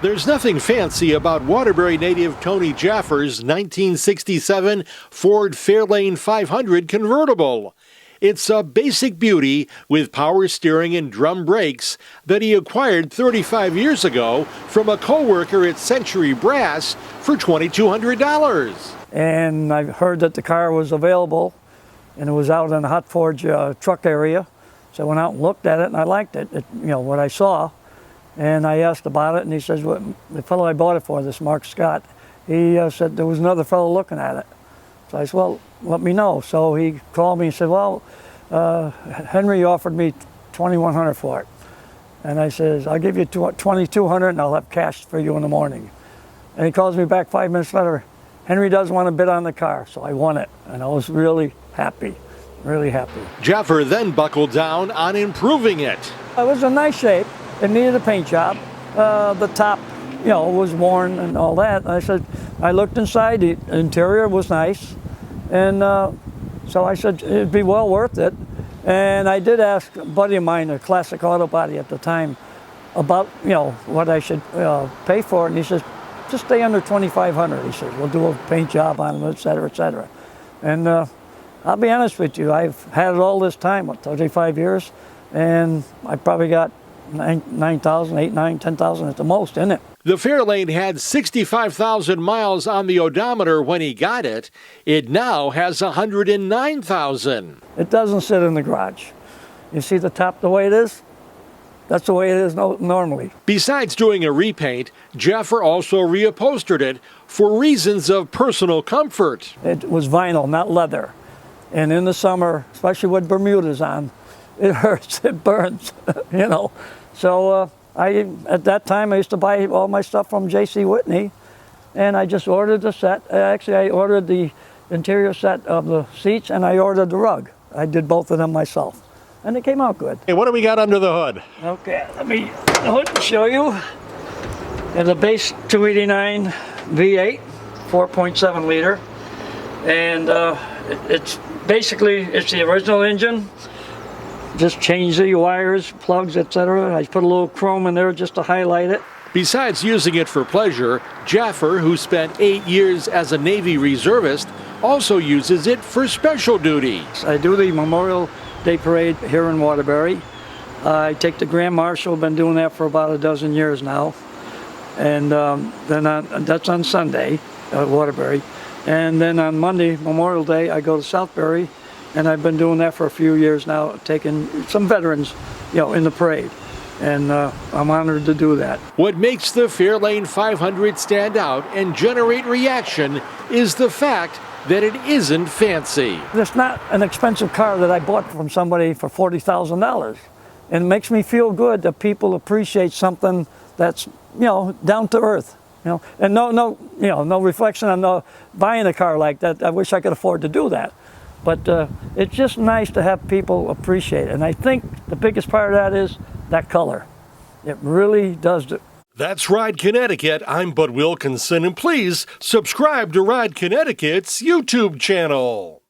There's nothing fancy about Waterbury native Tony Jaffer's 1967 Ford Fairlane 500 convertible. It's a basic beauty with power steering and drum brakes that he acquired 35 years ago from a co-worker at Century Brass for $2,200. And I heard that the car was available and it was out in the Hot Forge truck area. So I went out and looked at it and I liked it, what I saw. And I asked about it, and he says, well, the fellow I bought it for, this Mark Scott, he said there was another fellow looking at it. So I said, well, let me know. So he called me and said, well, Henry offered me $2,100 for it. And I says, I'll give you $2,200 and I'll have cash for you in the morning. And he calls me back 5 minutes later, Henry doesn't want to bid on the car. So I won it, and I was really happy, really happy. Jaffer then buckled down on improving it. It was in nice shape. It needed a paint job. The top, was worn and all that. And I said, I looked inside, the interior was nice. And so I said, it'd be well worth it. And I did ask a buddy of mine, a Classic Auto Body at the time, about, what I should pay for it. And he says, just stay under $2,500. He says, we'll do a paint job on it, et cetera, et cetera. And I'll be honest with you, I've had it all this time, 35 years, and I probably got 9,000, 8, 9, 10,000 at the most in it. The Fairlane had 65,000 miles on the odometer when he got it. It now has 109,000. It doesn't sit in the garage. You see the top the way it is? That's the way it is normally. Besides doing a repaint, Jaffer also reupholstered it for reasons of personal comfort. It was vinyl, not leather. And in the summer, especially with Bermudas on, it hurts, it burns, So at that time, I used to buy all my stuff from J.C. Whitney, and I just ordered the set. Actually, I ordered the interior set of the seats, and I ordered the rug. I did both of them myself, and it came out good. Hey, what do we got under the hood? Okay, let me show you. It's a base 289 V8, 4.7 liter, and it's the original engine. Just change the wires, plugs, etc. I put a little chrome in there just to highlight it. Besides using it for pleasure, Jaffer, who spent 8 years as a Navy reservist, also uses it for special duty. I do the Memorial Day Parade here in Waterbury. I take the Grand Marshal, been doing that for about a dozen years now. And that's on Sunday at Waterbury. And then on Monday, Memorial Day, I go to Southbury. And I've been doing that for a few years now, taking some veterans, in the parade. And I'm honored to do that. What makes the Fairlane 500 stand out and generate reaction is the fact that it isn't fancy. It's not an expensive car that I bought from somebody for $40,000. And it makes me feel good that people appreciate something that's, down to earth. And no reflection on buying a car like that. I wish I could afford to do that. But it's just nice to have people appreciate it. And I think the biggest part of that is that color. It really does. That's Ride Connecticut. I'm Bud Wilkinson, and please subscribe to Ride Connecticut's YouTube channel.